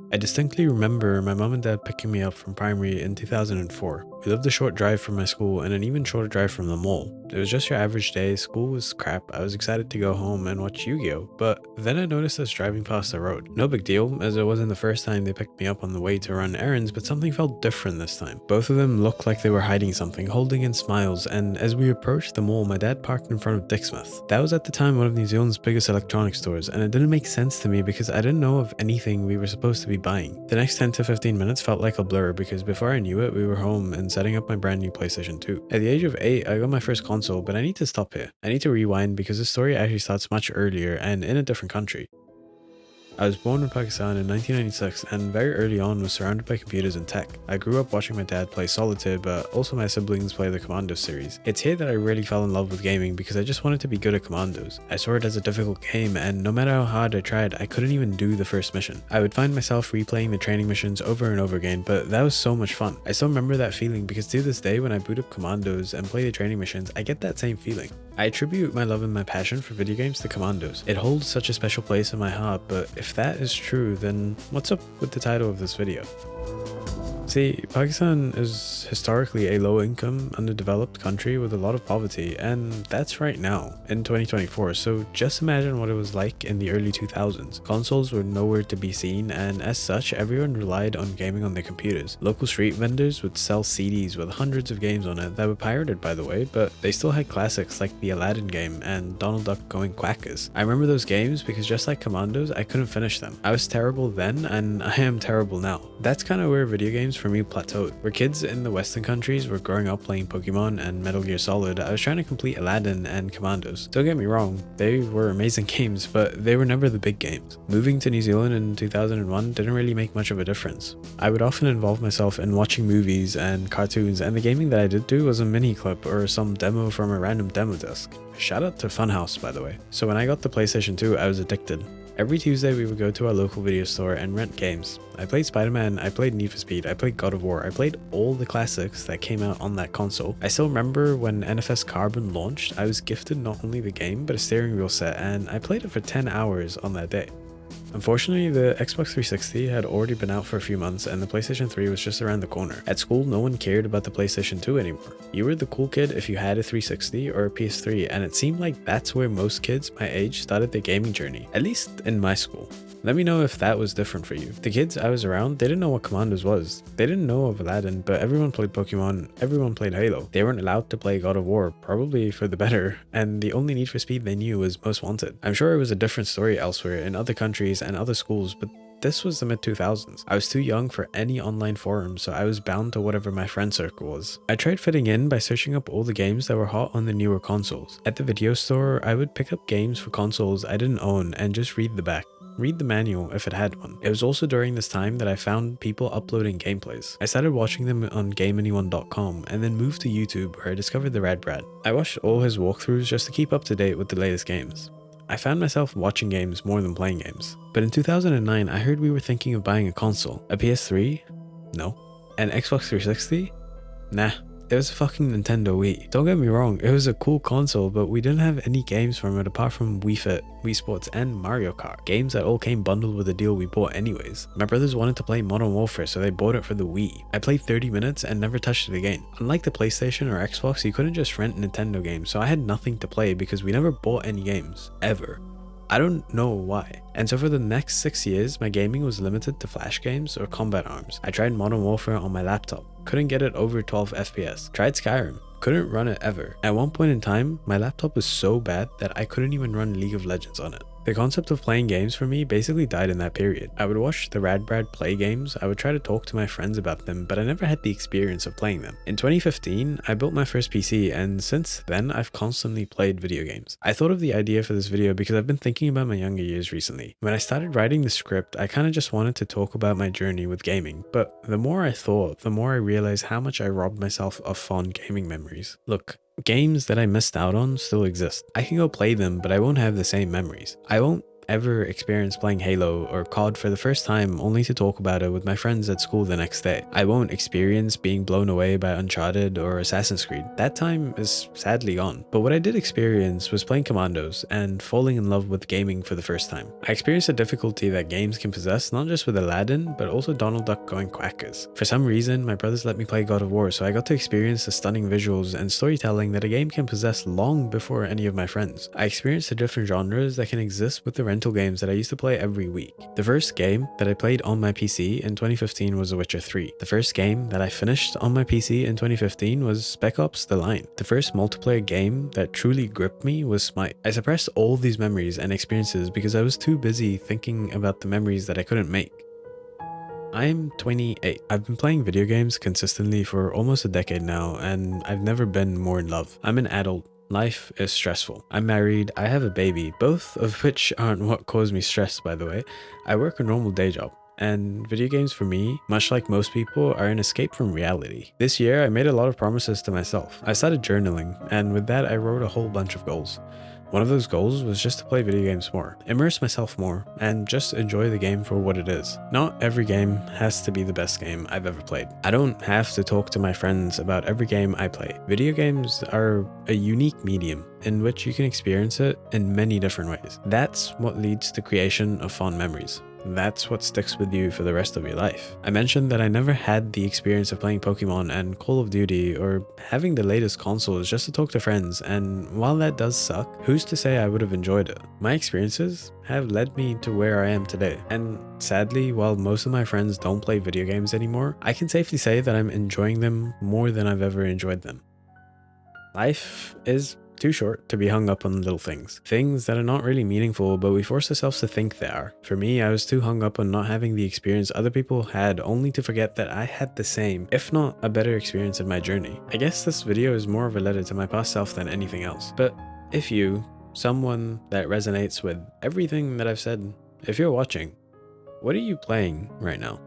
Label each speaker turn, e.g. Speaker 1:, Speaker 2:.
Speaker 1: I distinctly remember my mom and dad picking me up from primary in 2004. We lived a short drive from my school and an even shorter drive from the mall. It was just your average day, school was crap, I was excited to go home and watch Yu-Gi-Oh! But then I noticed us driving past the road. No big deal, as it wasn't the first time they picked me up on the way to run errands, but something felt different this time. Both of them looked like they were hiding something, holding in smiles, and as we approached the mall, my dad parked in front of Dicksmith. That was at the time one of New Zealand's biggest electronics stores, and it didn't make sense to me because I didn't know of anything we were supposed to be buying. The next 10 to 15 minutes felt like a blur because before I knew it, we were home and setting up my brand new PlayStation 2. At the age of 8, I got my first console, but I need to stop here. I need to rewind because the story actually starts much earlier and in a different country. I was born in Pakistan in 1996 and very early on was surrounded by computers and tech. I grew up watching my dad play Solitaire, but also my siblings play the Commandos series. It's here that I really fell in love with gaming because I just wanted to be good at Commandos. I saw it as a difficult game and no matter how hard I tried, I couldn't even do the first mission. I would find myself replaying the training missions over and over again, but that was so much fun. I still remember that feeling because to this day when I boot up Commandos and play the training missions, I get that same feeling. I attribute my love and my passion for video games to Commandos. It holds such a special place in my heart, but if that is true, then what's up with the title of this video? See, Pakistan is historically a low-income, underdeveloped country with a lot of poverty, and that's right now, in 2024, so just imagine what it was like in the early 2000s. Consoles were nowhere to be seen, and as such, everyone relied on gaming on their computers. Local street vendors would sell CDs with hundreds of games on it that were pirated, by the way, but they still had classics like the Aladdin game and Donald Duck Going Quackers. I remember those games because just like Commandos, I couldn't finish them. I was terrible then, and I am terrible now. That's kind of where video games for me plateaued. Where kids in the Western countries were growing up playing Pokemon and Metal Gear Solid, I was trying to complete Aladdin and Commandos. Don't get me wrong, they were amazing games, but they were never the big games. Moving to New Zealand in 2001 didn't really make much of a difference. I would often involve myself in watching movies and cartoons, and the gaming that I did do was a mini clip or some demo from a random demo disc. Shout out to Funhouse, by the way. So when I got the PlayStation 2, I was addicted. Every Tuesday we would go to our local video store and rent games. I played Spider-Man, I played Need for Speed, I played God of War, I played all the classics that came out on that console. I still remember when NFS Carbon launched, I was gifted not only the game but a steering wheel set and I played it for 10 hours on that day. Unfortunately, the Xbox 360 had already been out for a few months and the PlayStation 3 was just around the corner. At school, no one cared about the PlayStation 2 anymore. You were the cool kid if you had a 360 or a PS3, and it seemed like that's where most kids my age started their gaming journey, at least in my school. Let me know if that was different for you. The kids I was around, they didn't know what Commandos was. They didn't know of Aladdin, but everyone played Pokemon, everyone played Halo. They weren't allowed to play God of War, probably for the better, and the only Need for Speed they knew was Most Wanted. I'm sure it was a different story elsewhere in other countries and other schools, but this was the mid-2000s. I was too young for any online forum, so I was bound to whatever my friend circle was. I tried fitting in by searching up all the games that were hot on the newer consoles. At the video store, I would pick up games for consoles I didn't own and just read the back. Read the manual if it had one. It was also during this time that I found people uploading gameplays. I started watching them on GameAnyone.com and then moved to YouTube where I discovered the Rad Brad. I watched all his walkthroughs just to keep up to date with the latest games. I found myself watching games more than playing games. But in 2009, I heard we were thinking of buying a console. A PS3? No. An Xbox 360? Nah. It was a fucking Nintendo Wii. Don't get me wrong, it was a cool console, but we didn't have any games from it apart from Wii Fit, Wii Sports, and Mario Kart. Games that all came bundled with a deal we bought anyways. My brothers wanted to play Modern Warfare, so they bought it for the Wii. I played 30 minutes and never touched it again. Unlike the PlayStation or Xbox, you couldn't just rent Nintendo games, so I had nothing to play because we never bought any games. Ever. I don't know why. And so for the next 6 years, my gaming was limited to flash games or combat arms. I tried Modern Warfare on my laptop. Couldn't get it over 12 FPS. Tried Skyrim. Couldn't run it ever. At one point in time, my laptop was so bad that I couldn't even run League of Legends on it. The concept of playing games for me basically died in that period. I would watch the Rad Brad play games, I would try to talk to my friends about them, but I never had the experience of playing them. In 2015, I built my first PC, and since then, I've constantly played video games. I thought of the idea for this video because I've been thinking about my younger years recently. When I started writing the script, I kinda just wanted to talk about my journey with gaming, but the more I thought, the more I realized how much I robbed myself of fond gaming memories. Look, games that I missed out on still exist. I can go play them, but I won't have the same memories. I won't ever experience playing Halo or COD for the first time only to talk about it with my friends at school the next day. I won't experience being blown away by Uncharted or Assassin's Creed. That time is sadly gone. But what I did experience was playing Commandos and falling in love with gaming for the first time. I experienced a difficulty that games can possess, not just with Aladdin, but also Donald Duck going quackers. For some reason, my brothers let me play God of War, so I got to experience the stunning visuals and storytelling that a game can possess long before any of my friends. I experienced the different genres that can exist with the rental games that I used to play every week. The first game that I played on my PC in 2015 was The Witcher 3. The first game that I finished on my PC in 2015 was Spec Ops: The Line. The first multiplayer game that truly gripped me was Smite. I suppressed all these memories and experiences because I was too busy thinking about the memories that I couldn't make. I'm 28. I've been playing video games consistently for almost a decade now, and I've never been more in love. I'm an adult. Life is stressful. I'm married, I have a baby, both of which aren't what cause me stress, by the way. I work a normal day job, and video games for me, much like most people, are an escape from reality. This year, I made a lot of promises to myself. I started journaling, and with that, I wrote a whole bunch of goals. One of those goals was just to play video games more, immerse myself more, and just enjoy the game for what it is. Not every game has to be the best game I've ever played. I don't have to talk to my friends about every game I play. Video games are a unique medium in which you can experience it in many different ways. That's what leads to creation of fond memories. That's what sticks with you for the rest of your life. I mentioned that I never had the experience of playing Pokemon and Call of Duty or having the latest consoles just to talk to friends, and while that does suck, who's to say I would have enjoyed it? My experiences have led me to where I am today, and sadly, while most of my friends don't play video games anymore, I can safely say that I'm enjoying them more than I've ever enjoyed them. Life is too short to be hung up on little things. Things that are not really meaningful, but we force ourselves to think they are. For me, I was too hung up on not having the experience other people had, only to forget that I had the same, if not a better experience in my journey. I guess this video is more of a letter to my past self than anything else. But if you, someone that resonates with everything that I've said, if you're watching, what are you playing right now?